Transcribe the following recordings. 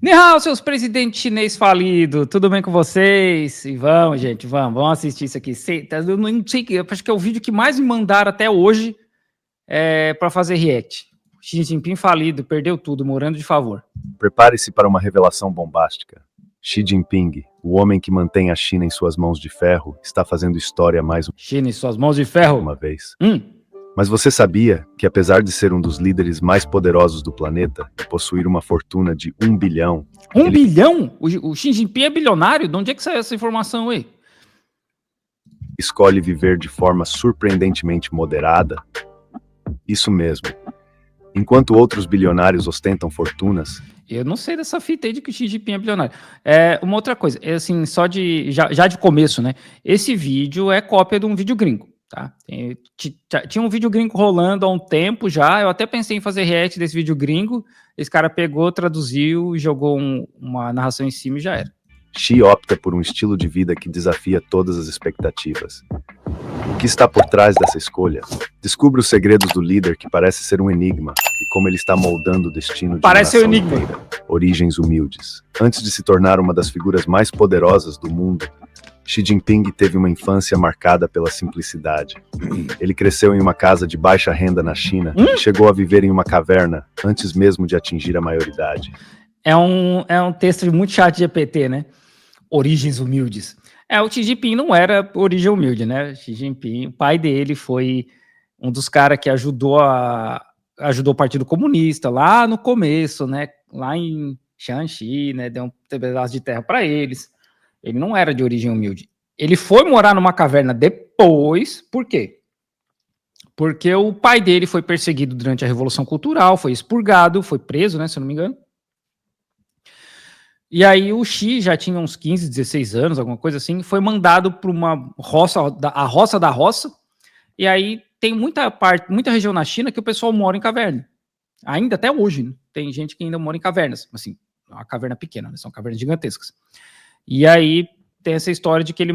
Ni hao, seus presidentes chinês falidos, tudo bem com vocês? E vamos, gente, vamos assistir isso aqui. Eu não sei, acho que é o vídeo que mais me mandaram até hoje para fazer react. Xi Jinping falido, perdeu tudo, morando de favor. Prepare-se para uma revelação bombástica. Xi Jinping, o homem que mantém a China em suas mãos de ferro, está fazendo história mais China em suas mãos de ferro. uma vez. Mas você sabia que, apesar de ser um dos líderes mais poderosos do planeta e possuir uma fortuna de 1 bilhão... Bilhão? O Xi Jinping é bilionário? De onde é que saiu essa informação aí? Escolhe viver de forma surpreendentemente moderada? Isso mesmo. Enquanto outros bilionários ostentam fortunas... Eu não sei dessa fita aí de que o Xi Jinping é bilionário. Uma outra coisa, assim, já de começo, né? Esse vídeo é cópia de um vídeo gringo. Tá? Tinha um vídeo gringo rolando há um tempo já, eu até pensei em fazer react desse vídeo gringo, esse cara pegou, traduziu, jogou uma narração em cima e já era. Xi opta por um estilo de vida que desafia todas as expectativas. O que está por trás dessa escolha? Descubra os segredos do líder que parece ser um enigma e como ele está moldando o destino de uma nação inteira. Origens humildes. Antes de se tornar uma das figuras mais poderosas do mundo, Xi Jinping teve uma infância marcada pela simplicidade. Ele cresceu em uma casa de baixa renda na China e chegou a viver em uma caverna antes mesmo de atingir a maioridade. É um texto de muito chat GPT, né? Origens humildes. O Xi Jinping não era origem humilde, né? Xi Jinping, o pai dele foi um dos caras que ajudou o Partido Comunista lá no começo, né? Lá em Shanxi, né? Deu um pedaço de terra para eles. Ele não era de origem humilde. Ele foi morar numa caverna depois, por quê? Porque o pai dele foi perseguido durante a Revolução Cultural, foi expurgado, foi preso, né, se eu não me engano. E aí o Xi já tinha uns 15, 16 anos, alguma coisa assim, foi mandado para uma roça, a roça da roça, e aí tem muita região na China que o pessoal mora em caverna. Ainda até hoje, né? Tem gente que ainda mora em cavernas, assim, uma caverna pequena, né? São cavernas gigantescas. E aí tem essa história de que ele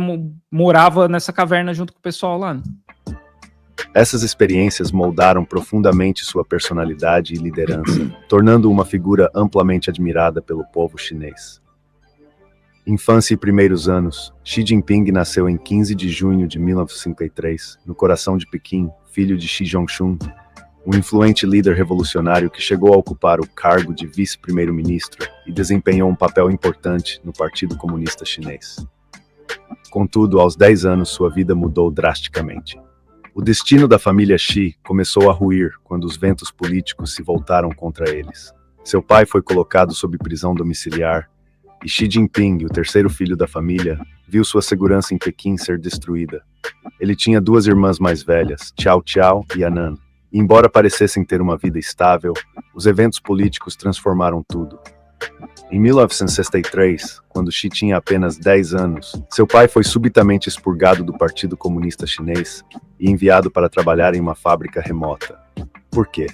morava nessa caverna junto com o pessoal lá, né? Essas experiências moldaram profundamente sua personalidade e liderança, tornando-o uma figura amplamente admirada pelo povo chinês. Infância e primeiros anos. Xi Jinping nasceu em 15 de junho de 1953, no coração de Pequim, filho de Xi Zhongxun, um influente líder revolucionário que chegou a ocupar o cargo de vice-primeiro-ministro e desempenhou um papel importante no Partido Comunista Chinês. Contudo, aos 10 anos, sua vida mudou drasticamente. O destino da família Xi começou a ruir quando os ventos políticos se voltaram contra eles. Seu pai foi colocado sob prisão domiciliar e Xi Jinping, o terceiro filho da família, viu sua segurança em Pequim ser destruída. Ele tinha duas irmãs mais velhas, Xiao Xiao e Anan. E embora parecessem ter uma vida estável, os eventos políticos transformaram tudo. Em 1963, quando Xi tinha apenas 10 anos, seu pai foi subitamente expurgado do Partido Comunista Chinês e enviado para trabalhar em uma fábrica remota. Por quê?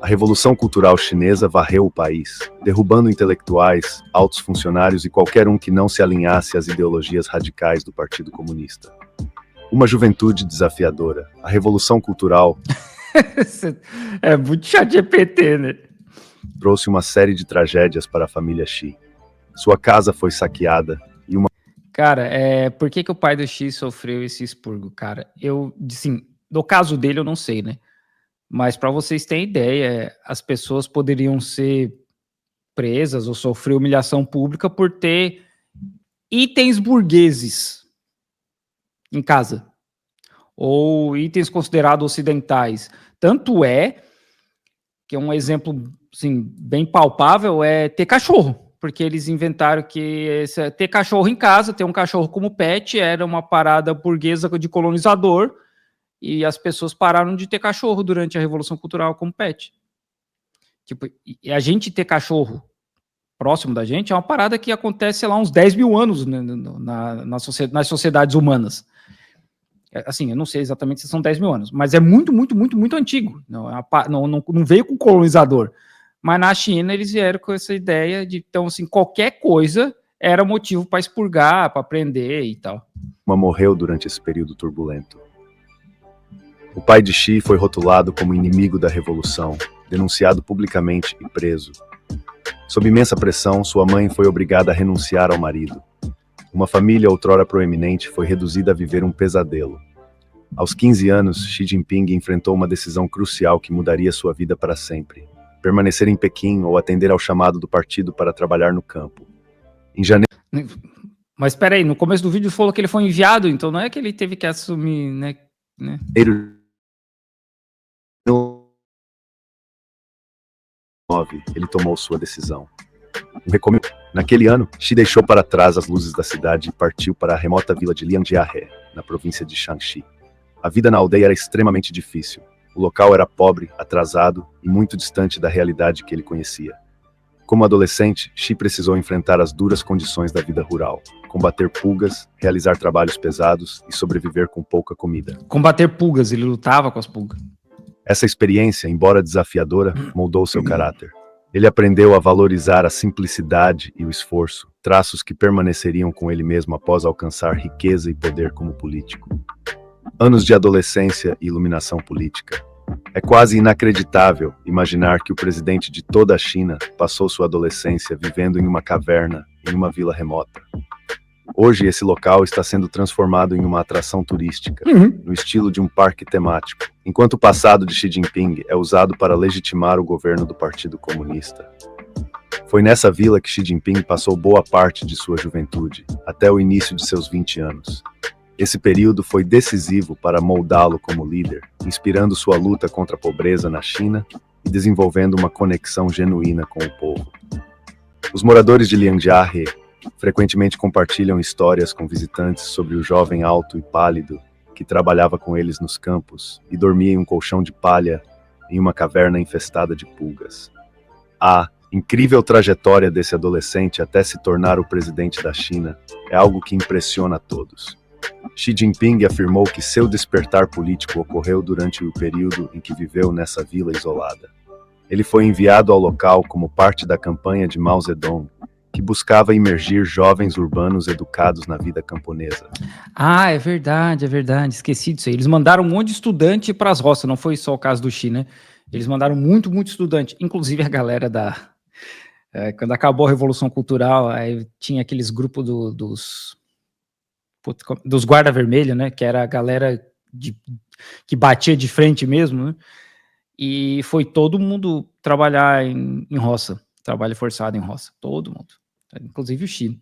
A Revolução Cultural Chinesa varreu o país, derrubando intelectuais, altos funcionários e qualquer um que não se alinhasse às ideologias radicais do Partido Comunista. Uma juventude desafiadora, a Revolução Cultural... É muito chat GPT, né? Trouxe uma série de tragédias para a família Xi. Sua casa foi saqueada e uma... Cara, por que o pai do Xi sofreu esse expurgo, cara? Assim, no caso dele eu não sei, né? Mas para vocês terem ideia, as pessoas poderiam ser presas ou sofrer humilhação pública por ter itens burgueses em casa. Ou itens considerados ocidentais. Tanto é que um exemplo assim, bem palpável é ter cachorro, porque eles inventaram que ter cachorro em casa, ter um cachorro como pet, era uma parada burguesa de colonizador, e as pessoas pararam de ter cachorro durante a Revolução Cultural como pet. Tipo, e a gente ter cachorro próximo da gente é uma parada que acontece, sei lá, uns 10 mil anos nas sociedades humanas. Assim, eu não sei exatamente se são 10 mil anos, mas é muito, muito, muito, muito antigo. Não veio com o colonizador. Mas na China eles vieram com essa ideia de, então, assim, qualquer coisa era motivo para expurgar, para prender e tal. Morreu durante esse período turbulento. O pai de Xi foi rotulado como inimigo da revolução, denunciado publicamente e preso. Sob imensa pressão, sua mãe foi obrigada a renunciar ao marido. Uma família outrora proeminente foi reduzida a viver um pesadelo. Aos 15 anos, Xi Jinping enfrentou uma decisão crucial que mudaria sua vida para sempre: permanecer em Pequim ou atender ao chamado do partido para trabalhar no campo. Em janeiro... Mas espera aí, no começo do vídeo falou que ele foi enviado, então não é que ele teve que assumir, né? Ele tomou sua decisão. Naquele ano, Xi deixou para trás as luzes da cidade e partiu para a remota vila de Lianjiahe, na província de Shanxi. A vida na aldeia era extremamente difícil. O local era pobre, atrasado e muito distante da realidade que ele conhecia. Como adolescente, Xi precisou enfrentar as duras condições da vida rural, combater pulgas, realizar trabalhos pesados e sobreviver com pouca comida. Combater pulgas, ele lutava com as pulgas. Essa experiência, embora desafiadora, moldou seu caráter. Ele aprendeu a valorizar a simplicidade e o esforço, traços que permaneceriam com ele mesmo após alcançar riqueza e poder como político. Anos de adolescência e iluminação política. É quase inacreditável imaginar que o presidente de toda a China passou sua adolescência vivendo em uma caverna, em uma vila remota. Hoje, esse local está sendo transformado em uma atração turística, no estilo de um parque temático, enquanto o passado de Xi Jinping é usado para legitimar o governo do Partido Comunista. Foi nessa vila que Xi Jinping passou boa parte de sua juventude, até o início de seus 20 anos. Esse período foi decisivo para moldá-lo como líder, inspirando sua luta contra a pobreza na China e desenvolvendo uma conexão genuína com o povo. Os moradores de Lianjiahe frequentemente compartilham histórias com visitantes sobre o jovem alto e pálido que trabalhava com eles nos campos e dormia em um colchão de palha em uma caverna infestada de pulgas. A incrível trajetória desse adolescente até se tornar o presidente da China é algo que impressiona a todos. Xi Jinping afirmou que seu despertar político ocorreu durante o período em que viveu nessa vila isolada. Ele foi enviado ao local como parte da campanha de Mao Zedong, que buscava imergir jovens urbanos educados na vida camponesa. Ah, é verdade, esqueci disso aí. Eles mandaram um monte de estudante para as roças, não foi só o caso do Xi, né? Eles mandaram muito estudante, inclusive a galera quando acabou a Revolução Cultural, aí tinha aqueles grupos dos guarda vermelho, né? Que era a galera que batia de frente mesmo, né? E foi todo mundo trabalhar em roça, trabalho forçado em roça, todo mundo, inclusive o Xi.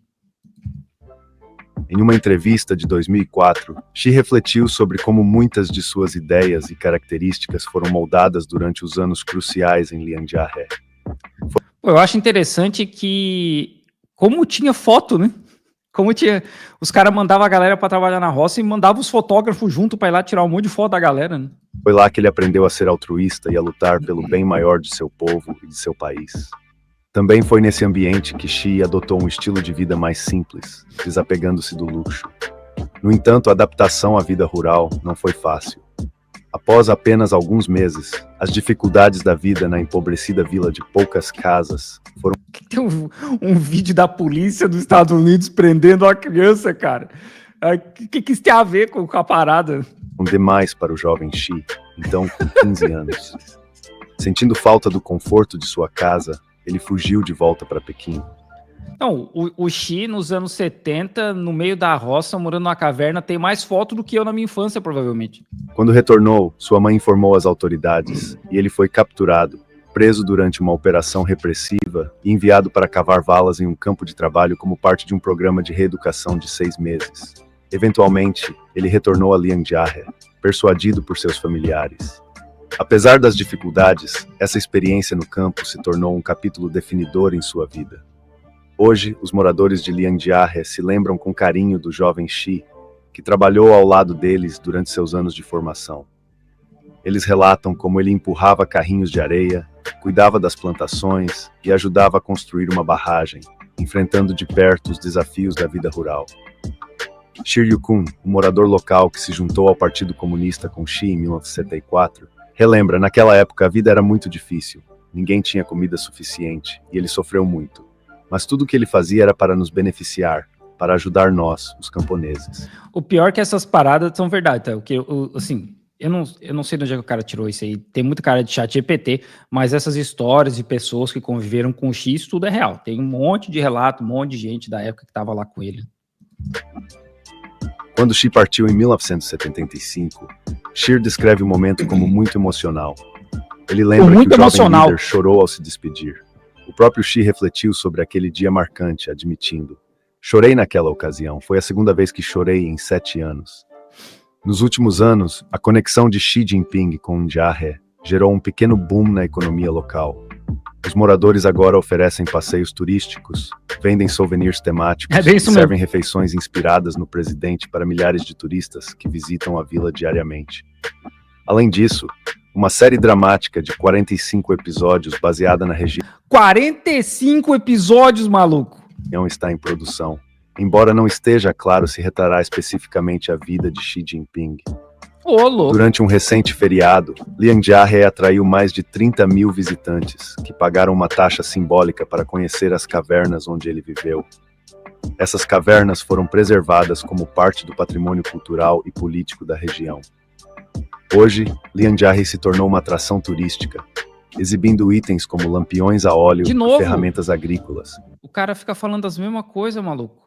Em uma entrevista de 2004, Xi refletiu sobre como muitas de suas ideias e características foram moldadas durante os anos cruciais em Lianjiahe. Eu acho interessante que, como tinha foto, né? Os caras mandavam a galera para trabalhar na roça e mandavam os fotógrafos junto para ir lá tirar um monte de foto da galera, né? Foi lá que ele aprendeu a ser altruísta e a lutar pelo bem maior de seu povo e de seu país. Também foi nesse ambiente que Xi adotou um estilo de vida mais simples, desapegando-se do luxo. No entanto, a adaptação à vida rural não foi fácil. Após apenas alguns meses, as dificuldades da vida na empobrecida vila de poucas casas foram... Tem um vídeo da polícia dos Estados Unidos prendendo uma criança, cara. O que isso tem a ver com a parada? demais para o jovem Xi, então com 15 anos. Sentindo falta do conforto de sua casa, ele fugiu de volta para Pequim. Não, o Xi, nos anos 70, no meio da roça, morando numa caverna, tem mais foto do que eu na minha infância, provavelmente. Quando retornou, sua mãe informou as autoridades e ele foi capturado, preso durante uma operação repressiva e enviado para cavar valas em um campo de trabalho como parte de um programa de reeducação de 6 meses. Eventualmente, ele retornou a Lianjiahe, persuadido por seus familiares. Apesar das dificuldades, essa experiência no campo se tornou um capítulo definidor em sua vida. Hoje, os moradores de Lianjiahe se lembram com carinho do jovem Xi, que trabalhou ao lado deles durante seus anos de formação. Eles relatam como ele empurrava carrinhos de areia, cuidava das plantações e ajudava a construir uma barragem, enfrentando de perto os desafios da vida rural. Shi Ryukun, um morador local que se juntou ao Partido Comunista com Xi em 1964, relembra: naquela época a vida era muito difícil, ninguém tinha comida suficiente e ele sofreu muito. Mas tudo o que ele fazia era para nos beneficiar, para ajudar nós, os camponeses. O pior é que essas paradas são verdade, tá? Assim, eu não sei de onde é que o cara tirou isso aí. Tem muita cara de chat GPT, mas essas histórias de pessoas que conviveram com o X, tudo é real. Tem um monte de relato, um monte de gente da época que estava lá com ele. Quando Xi partiu em 1975, Scheer descreve o momento como muito emocional. Ele lembra Muito que o jovem emocional. líder chorou ao se despedir. O próprio Xi refletiu sobre aquele dia marcante, admitindo: "Chorei naquela ocasião, foi a segunda vez que chorei em 7 anos." Nos últimos anos, a conexão de Xi Jinping com Jia gerou um pequeno boom na economia local. Os moradores agora oferecem passeios turísticos, vendem souvenirs temáticos É bem e isso mesmo. servem refeições inspiradas no presidente para milhares de turistas que visitam a vila diariamente. Além disso, uma série dramática de 45 episódios baseada na região 45 episódios, maluco. está em produção, embora não esteja claro se retrará especificamente a vida de Xi Jinping. Ô, louco. Durante um recente feriado, Liang Jia atraiu mais de 30 mil visitantes, que pagaram uma taxa simbólica para conhecer as cavernas onde ele viveu. Essas cavernas foram preservadas como parte do patrimônio cultural e político da região. Hoje, Liang Jia se tornou uma atração turística, exibindo itens como lampiões a óleo De e novo? ferramentas agrícolas. O cara fica falando as mesmas coisas, maluco.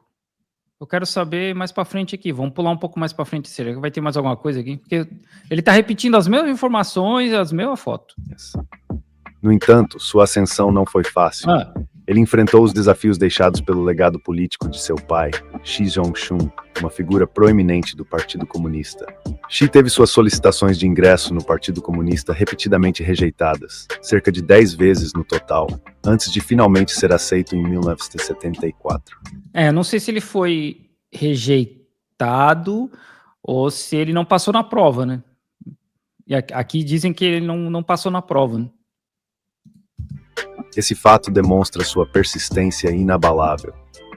Eu quero saber mais pra frente aqui. Vamos pular um pouco mais pra frente. Será que vai ter mais alguma coisa aqui? Porque ele tá repetindo as mesmas informações e as mesmas fotos. No entanto, sua ascensão não foi fácil. Ah, Ele enfrentou os desafios deixados pelo legado político de seu pai, Xi Zhongxun, uma figura proeminente do Partido Comunista. Xi teve suas solicitações de ingresso no Partido Comunista repetidamente rejeitadas, cerca de 10 vezes no total, antes de finalmente ser aceito em 1974. não sei se ele foi rejeitado ou se ele não passou na prova, né? E aqui dizem que ele não passou na prova, né? Esse fato demonstra sua persistência inabalável.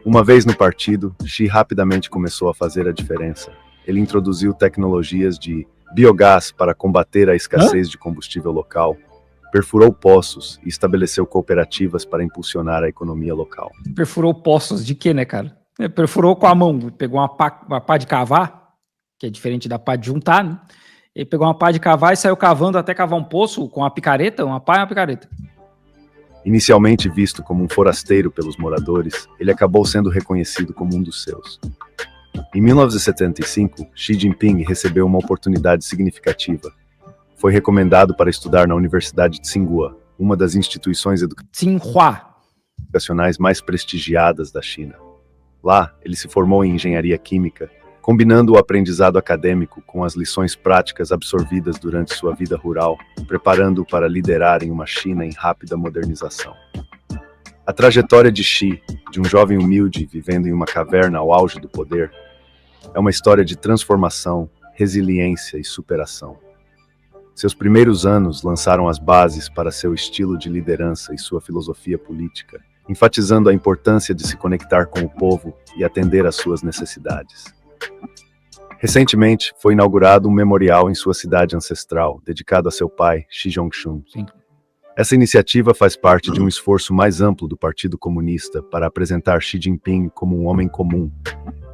Uma vez no partido, Xi rapidamente começou a fazer a diferença. Ele introduziu tecnologias de biogás para combater a escassez de combustível local, perfurou poços e estabeleceu cooperativas para impulsionar a economia local. Perfurou poços de quê, né, cara? Perfurou com a mão. Pegou uma pá de cavar, que é diferente da pá de juntar, né? Ele pegou uma pá de cavar e saiu cavando até cavar um poço com uma picareta, uma pá e uma picareta. Inicialmente visto como um forasteiro pelos moradores, ele acabou sendo reconhecido como um dos seus. Em 1975, Xi Jinping recebeu uma oportunidade significativa. Foi recomendado para estudar na Universidade de Tsinghua, uma das instituições Tsinghua. educacionais mais prestigiadas da China. Lá, ele se formou em engenharia química, combinando o aprendizado acadêmico com as lições práticas absorvidas durante sua vida rural, preparando-o para liderar em uma China em rápida modernização. A trajetória de Xi, de um jovem humilde vivendo em uma caverna ao auge do poder, é uma história de transformação, resiliência e superação. Seus primeiros anos lançaram as bases para seu estilo de liderança e sua filosofia política, enfatizando a importância de se conectar com o povo e atender às suas necessidades. Recentemente, foi inaugurado um memorial em sua cidade ancestral, dedicado a seu pai, Xi Zhongxun. Sim. Essa iniciativa faz parte de um esforço mais amplo do Partido Comunista para apresentar Xi Jinping como um homem comum,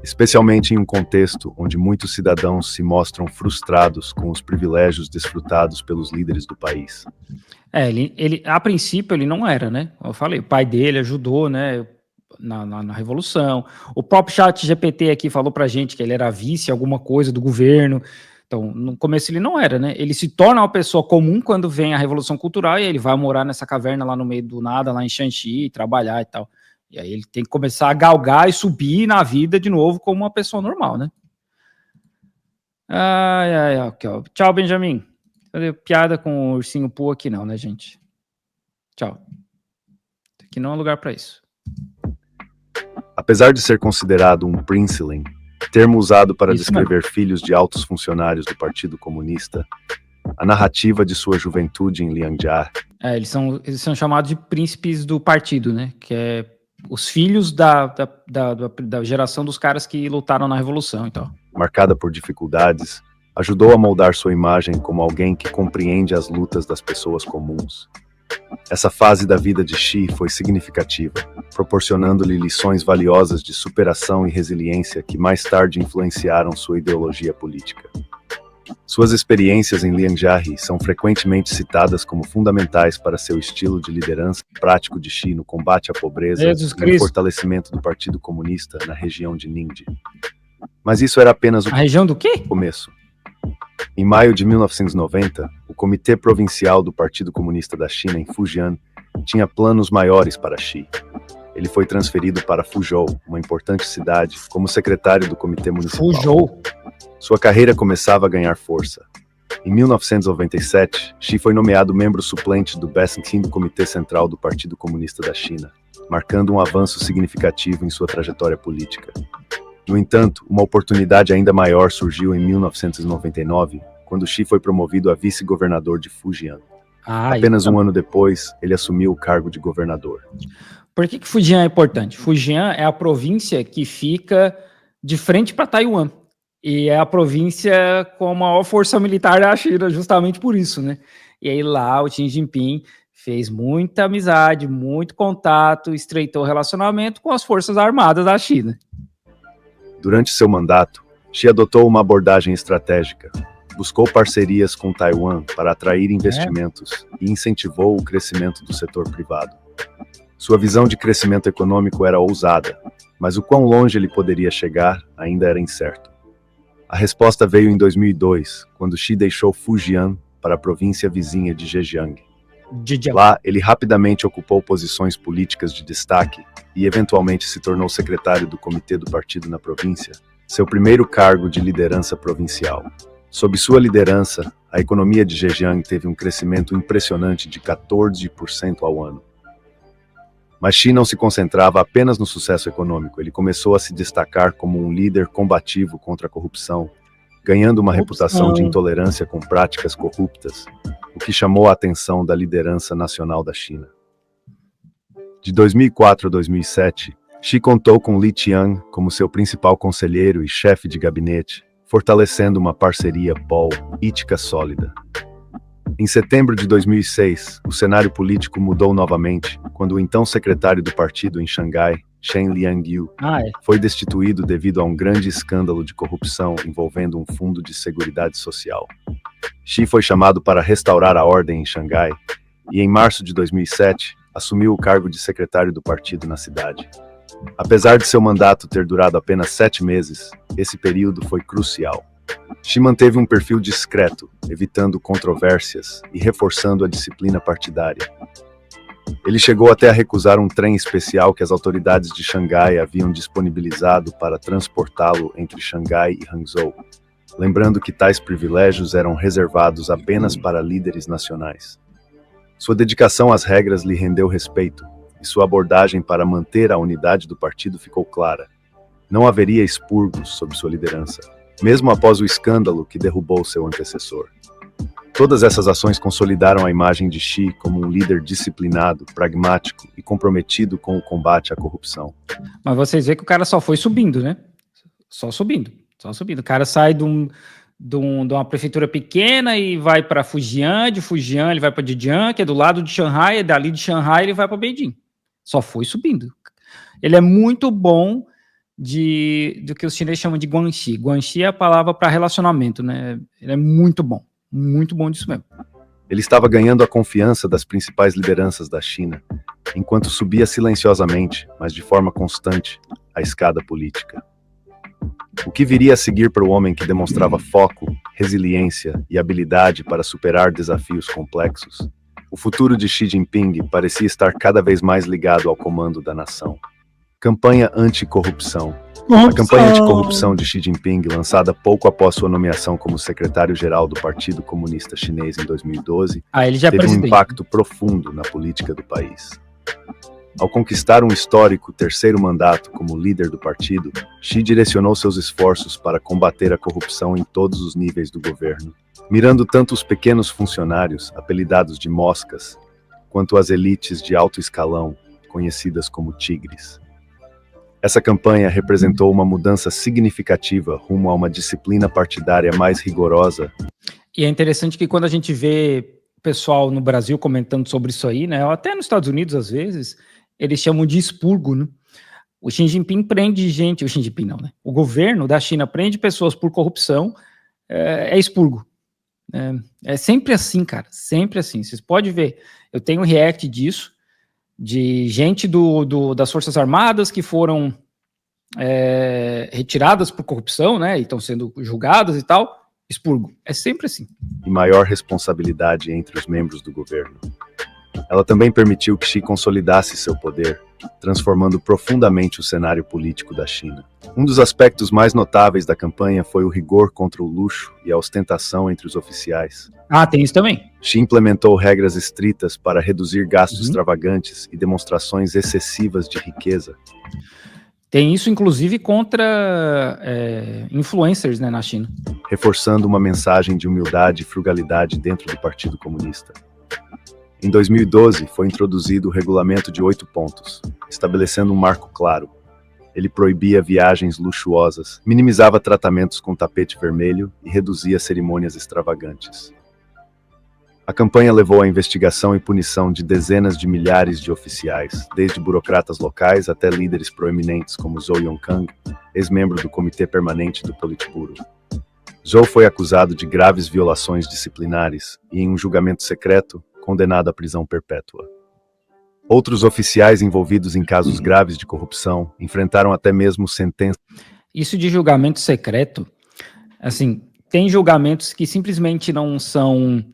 especialmente em um contexto onde muitos cidadãos se mostram frustrados com os privilégios desfrutados pelos líderes do país. Ele a princípio ele não era, né? Eu falei, o pai dele ajudou, né? Na Revolução. O próprio chat GPT aqui falou pra gente que ele era vice alguma coisa do governo. Então, no começo ele não era, né? Ele se torna uma pessoa comum quando vem a Revolução Cultural e ele vai morar nessa caverna lá no meio do nada, lá em Shanxi, trabalhar e tal. E aí ele tem que começar a galgar e subir na vida de novo como uma pessoa normal, né? Aqui, ó. Tchau, Benjamin. Cadê? Piada com o ursinho Poo aqui não, né, gente? Tchau. Aqui não é lugar pra isso. Apesar de ser considerado um princeling, termo usado para Isso descrever filhos de altos funcionários do Partido Comunista, a narrativa de sua juventude em Lianjia Eles são chamados de príncipes do partido, né? Que é os filhos da geração dos caras que lutaram na Revolução e tal. marcada por dificuldades, ajudou a moldar sua imagem como alguém que compreende as lutas das pessoas comuns. Essa fase da vida de Xi foi significativa, proporcionando-lhe lições valiosas de superação e resiliência que mais tarde influenciaram sua ideologia política. Suas experiências em Lianjiahe são frequentemente citadas como fundamentais para seu estilo de liderança prático de Xi no combate à pobreza Jesus e no Cristo. fortalecimento do Partido Comunista na região de Ningde. Mas isso era apenas o A região do quê? começo. Em maio de 1990, o Comitê Provincial do Partido Comunista da China em Fujian tinha planos maiores para Xi. Ele foi transferido para Fuzhou, uma importante cidade, como secretário do Comitê Municipal. Fuzhou. Sua carreira começava a ganhar força. Em 1997, Xi foi nomeado membro suplente do 15º Comitê Central do Partido Comunista da China, marcando um avanço significativo em sua trajetória política. No entanto, uma oportunidade ainda maior surgiu em 1999, quando Xi foi promovido a vice-governador de Fujian. Apenas um ano depois, ele assumiu o cargo de governador. Por que Fujian é importante? Fujian é a província que fica de frente para Taiwan. E é a província com a maior força militar da China, justamente por isso, né? E aí lá o Xi Jinping fez muita amizade, muito contato, estreitou relacionamento com as forças armadas da China. Durante seu mandato, Xi adotou uma abordagem estratégica. Buscou parcerias com Taiwan para atrair investimentos e incentivou o crescimento do setor privado. Sua visão de crescimento econômico era ousada, mas o quão longe ele poderia chegar ainda era incerto. A resposta veio em 2002, quando Xi deixou Fujian para a província vizinha de Zhejiang. Lá, ele rapidamente ocupou posições políticas de destaque e eventualmente se tornou secretário do comitê do partido na província, seu primeiro cargo de liderança provincial. Sob sua liderança, a economia de Zhejiang teve um crescimento impressionante de 14% ao ano. Mas Xi não se concentrava apenas no sucesso econômico, ele começou a se destacar como um líder combativo contra a corrupção, ganhando uma reputação de intolerância com práticas corruptas, o que chamou a atenção da liderança nacional da China. De 2004 a 2007, Xi contou com Li Qiang como seu principal conselheiro e chefe de gabinete, fortalecendo uma parceria política sólida. Em setembro de 2006, o cenário político mudou novamente, quando o então secretário do partido em Xangai, Chen Liangyu, foi destituído devido a um grande escândalo de corrupção envolvendo um fundo de seguridade social. Xi foi chamado para restaurar a ordem em Xangai e, em março de 2007, assumiu o cargo de secretário do partido na cidade. Apesar de seu mandato ter durado apenas 7 meses, esse período foi crucial. Xi manteve um perfil discreto, evitando controvérsias e reforçando a disciplina partidária. Ele chegou até a recusar um trem especial que as autoridades de Xangai haviam disponibilizado para transportá-lo entre Xangai e Hangzhou, lembrando que tais privilégios eram reservados apenas para líderes nacionais. Sua dedicação às regras lhe rendeu respeito, e sua abordagem para manter a unidade do partido ficou clara. Não haveria expurgos sob sua liderança, mesmo após o escândalo que derrubou seu antecessor. Todas essas ações consolidaram a imagem de Xi como um líder disciplinado, pragmático e comprometido com o combate à corrupção. Mas vocês veem que o cara só foi subindo, né? Só subindo. O cara sai de uma prefeitura pequena e vai para Fujian, de Fujian ele vai para Zhejiang, que é do lado de Shanghai, e dali de Shanghai ele vai para Beijing. Só foi subindo. Ele é muito bom do que os chineses chamam de guanxi. Guanxi é a palavra para relacionamento, né? Ele é muito bom disso mesmo. Ele estava ganhando a confiança das principais lideranças da China, enquanto subia silenciosamente, mas de forma constante, a escada política. O que viria a seguir para o homem que demonstrava foco, resiliência e habilidade para superar desafios complexos? O futuro de Xi Jinping parecia estar cada vez mais ligado ao comando da nação. Campanha anticorrupção. A campanha anticorrupção de Xi Jinping, lançada pouco após sua nomeação como secretário-geral do Partido Comunista Chinês em 2012, teve um impacto profundo na política do país. Ao conquistar um histórico terceiro mandato como líder do partido, Xi direcionou seus esforços para combater a corrupção em todos os níveis do governo, mirando tanto os pequenos funcionários, apelidados de moscas, quanto as elites de alto escalão, conhecidas como tigres. Essa campanha representou uma mudança significativa rumo a uma disciplina partidária mais rigorosa. E é interessante que quando a gente vê pessoal no Brasil comentando sobre isso aí, né, ou até nos Estados Unidos às vezes, eles chamam de expurgo, né? O Xi Jinping prende gente, o Xi Jinping não, né? O governo da China prende pessoas por corrupção, é expurgo. É sempre assim, cara, sempre assim. Vocês podem ver, eu tenho um react disso, de gente das Forças Armadas que foram retiradas por corrupção, né, e estão sendo julgadas e tal, expurgo. É sempre assim. E maior responsabilidade entre os membros do governo. Ela também permitiu que Xi consolidasse seu poder, transformando profundamente o cenário político da China. Um dos aspectos mais notáveis da campanha foi o rigor contra o luxo e a ostentação entre os oficiais. Tem isso também. Xi implementou regras estritas para reduzir gastos extravagantes e demonstrações excessivas de riqueza. Tem isso, inclusive, contra influencers, né, na China. Reforçando uma mensagem de humildade e frugalidade dentro do Partido Comunista. Em 2012, foi introduzido o Regulamento de 8 pontos, estabelecendo um marco claro. Ele proibia viagens luxuosas, minimizava tratamentos com tapete vermelho e reduzia cerimônias extravagantes. A campanha levou à investigação e punição de dezenas de milhares de oficiais, desde burocratas locais até líderes proeminentes como Zhou Yongkang, ex-membro do Comitê Permanente do Politburo. Zhou foi acusado de graves violações disciplinares e, em um julgamento secreto, condenado à prisão perpétua. Outros oficiais envolvidos em casos graves de corrupção enfrentaram até mesmo sentença. Isso de julgamento secreto, assim, tem julgamentos que simplesmente não são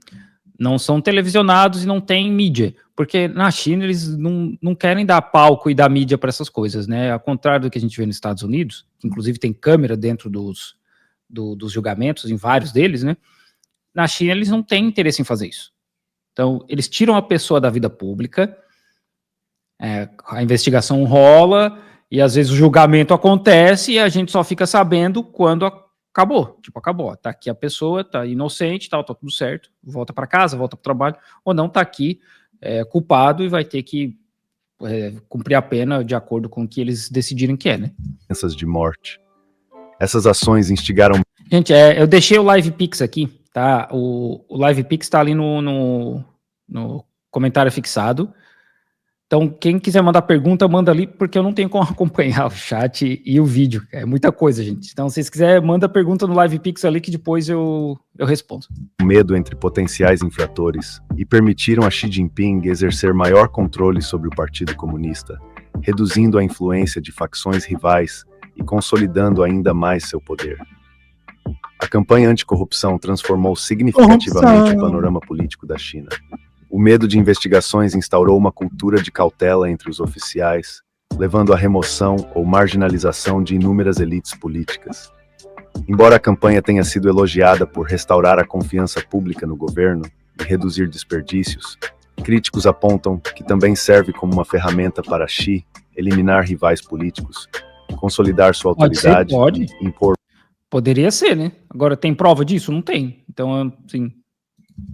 televisionados e não tem mídia, porque na China eles não querem dar palco e dar mídia para essas coisas, né? Ao contrário do que a gente vê nos Estados Unidos, que inclusive tem câmera dentro dos julgamentos, em vários deles, né? Na China eles não têm interesse em fazer isso. Então, eles tiram a pessoa da vida pública, a investigação rola, e às vezes o julgamento acontece e a gente só fica sabendo quando acabou. Tipo, acabou. Tá aqui a pessoa, tá inocente, tá tudo certo, volta para casa, volta para o trabalho, ou não, tá aqui culpado e vai ter que cumprir a pena de acordo com o que eles decidirem que né? De morte. Essas ações instigaram... Gente, eu deixei o LivePix aqui, tá? O LivePix tá ali no comentário fixado. Então, quem quiser mandar pergunta, manda ali, porque eu não tenho como acompanhar o chat e o vídeo. É muita coisa, gente. Então, se vocês quiserem, manda pergunta no LivePix ali, que depois eu respondo. Medo entre potenciais infratores e permitiram a Xi Jinping exercer maior controle sobre o Partido Comunista, reduzindo a influência de facções rivais e consolidando ainda mais seu poder. A campanha anticorrupção transformou significativamente o panorama político da China. O medo de investigações instaurou uma cultura de cautela entre os oficiais, levando à remoção ou marginalização de inúmeras elites políticas. Embora a campanha tenha sido elogiada por restaurar a confiança pública no governo e reduzir desperdícios, críticos apontam que também serve como uma ferramenta para Xi eliminar rivais políticos, consolidar sua autoridade e impor... Poderia ser, né? Agora, tem prova disso? Não tem. Então, sim.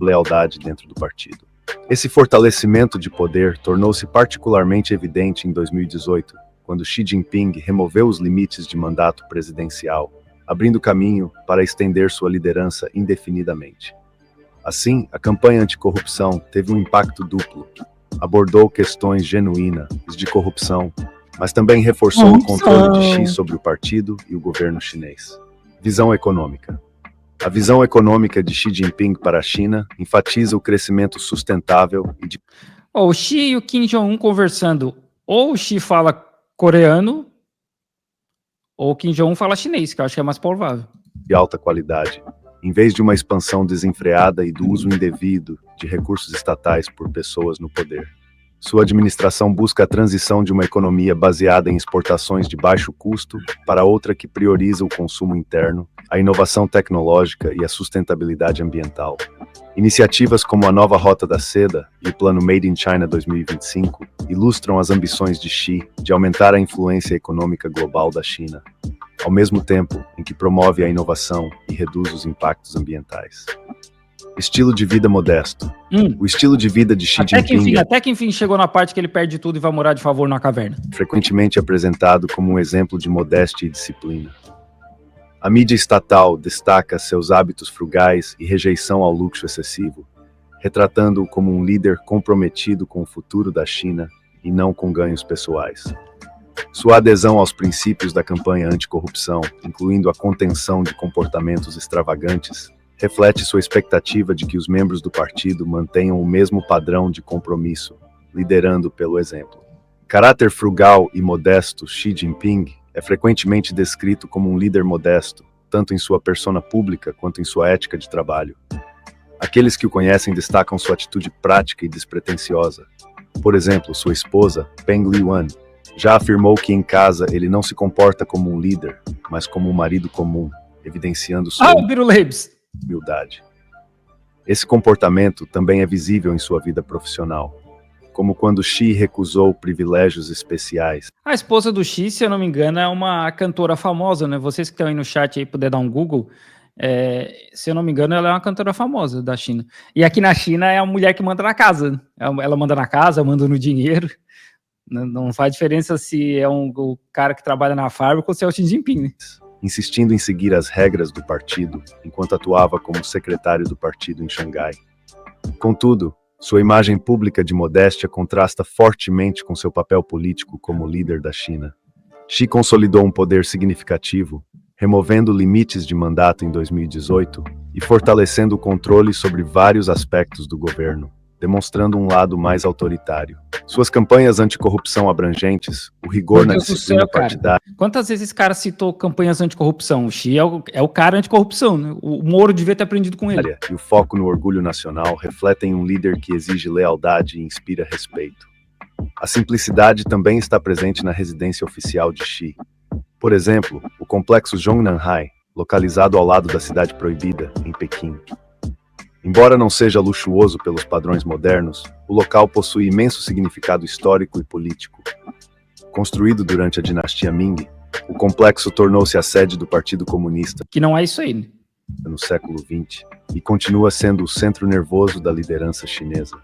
Lealdade dentro do partido. Esse fortalecimento de poder tornou-se particularmente evidente em 2018, quando Xi Jinping removeu os limites de mandato presidencial, abrindo caminho para estender sua liderança indefinidamente. Assim, a campanha anticorrupção teve um impacto duplo. Abordou questões genuínas de corrupção, mas também reforçou o controle de Xi sobre o partido e o governo chinês. Visão econômica. A visão econômica de Xi Jinping para a China enfatiza o crescimento sustentável e de... O Xi e o Kim Jong-un conversando, ou o Xi fala coreano, ou o Kim Jong-un fala chinês, que eu acho que é mais provável. De alta qualidade, em vez de uma expansão desenfreada e do uso indevido de recursos estatais por pessoas no poder. Sua administração busca a transição de uma economia baseada em exportações de baixo custo para outra que prioriza o consumo interno, a inovação tecnológica e a sustentabilidade ambiental. Iniciativas como a Nova Rota da Seda e o Plano Made in China 2025 ilustram as ambições de Xi de aumentar a influência econômica global da China, ao mesmo tempo em que promove a inovação e reduz os impactos ambientais. Estilo de vida modesto. O estilo de vida de Xi Jinping... Até que enfim chegou na parte que ele perde tudo e vai morar de favor na caverna. Frequentemente apresentado como um exemplo de modéstia e disciplina. A mídia estatal destaca seus hábitos frugais e rejeição ao luxo excessivo, retratando-o como um líder comprometido com o futuro da China e não com ganhos pessoais. Sua adesão aos princípios da campanha anticorrupção, incluindo a contenção de comportamentos extravagantes, reflete sua expectativa de que os membros do partido mantenham o mesmo padrão de compromisso, liderando pelo exemplo. Caráter frugal e modesto, Xi Jinping é frequentemente descrito como um líder modesto, tanto em sua persona pública quanto em sua ética de trabalho. Aqueles que o conhecem destacam sua atitude prática e despretensiosa. Por exemplo, sua esposa, Peng Liyuan, já afirmou que em casa ele não se comporta como um líder, mas como um marido comum, evidenciando sua humildade. Esse comportamento também é visível em sua vida profissional, como quando Xi recusou privilégios especiais. A esposa do Xi, se eu não me engano, é uma cantora famosa, né? Vocês que estão aí no chat aí, puder dar um Google, se eu não me engano, ela é uma cantora famosa da China. E aqui na China é a mulher que manda na casa. Ela manda na casa, manda no dinheiro. Não faz diferença se é o cara que trabalha na fábrica ou se é o Xi Jinping, né? Insistindo em seguir as regras do partido, enquanto atuava como secretário do partido em Xangai. Contudo, sua imagem pública de modéstia contrasta fortemente com seu papel político como líder da China. Xi consolidou um poder significativo, removendo limites de mandato em 2018 e fortalecendo o controle sobre vários aspectos do governo, demonstrando um lado mais autoritário. Suas campanhas anticorrupção abrangentes, o rigor na disciplina partidária... Quantas vezes esse cara citou campanhas anticorrupção? O Xi é o cara anticorrupção, né? O Moro devia ter aprendido com ele. E o foco no orgulho nacional refletem um líder que exige lealdade e inspira respeito. A simplicidade também está presente na residência oficial de Xi. Por exemplo, o complexo Zhongnanhai, localizado ao lado da Cidade Proibida, em Pequim. Embora não seja luxuoso pelos padrões modernos, o local possui imenso significado histórico e político. Construído durante a dinastia Ming, o complexo tornou-se a sede do Partido Comunista, que não é isso aí, né? No século XX, e continua sendo o centro nervoso da liderança chinesa.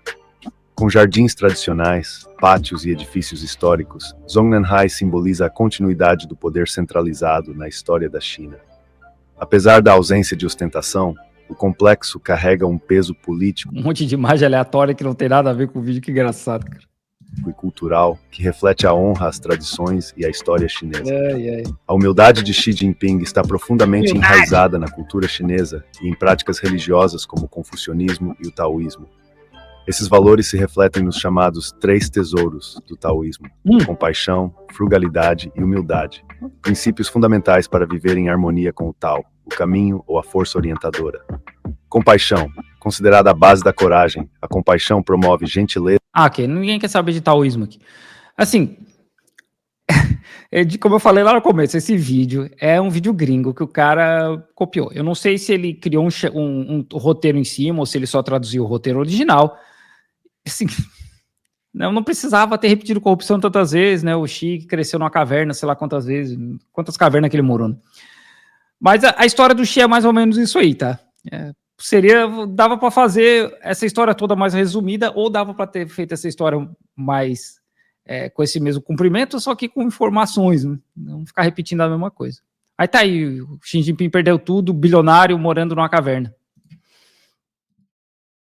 Com jardins tradicionais, pátios e edifícios históricos, Zhongnanhai simboliza a continuidade do poder centralizado na história da China. Apesar da ausência de ostentação, o complexo carrega um peso político um monte de imagem aleatória que não tem nada a ver com o vídeo, que engraçado, cara. E cultural que reflete a honra às tradições e à história chinesa. A humildade de Xi Jinping está profundamente enraizada na cultura chinesa e em práticas religiosas como o confucionismo e o taoísmo. Esses valores se refletem nos chamados 3 tesouros do taoísmo: compaixão, frugalidade e humildade, princípios fundamentais para viver em harmonia com o Tao, o caminho ou a força orientadora. Compaixão, considerada a base da coragem, a compaixão promove gentileza. Ok, ninguém quer saber de taoísmo aqui. Assim, como eu falei lá no começo, esse vídeo é um vídeo gringo que o cara copiou. Eu não sei se ele criou um roteiro em cima ou se ele só traduziu o roteiro original. Assim, não precisava ter repetido corrupção tantas vezes, né? O Xi cresceu numa caverna, sei lá quantas vezes, quantas cavernas que ele morou, né? Mas a história do Xi é mais ou menos isso aí, tá? Dava para fazer essa história toda mais resumida, ou dava para ter feito essa história mais com esse mesmo comprimento, só que com informações, né? Não ficar repetindo a mesma coisa. Aí tá aí, o Xi Jinping perdeu tudo, bilionário, morando numa caverna.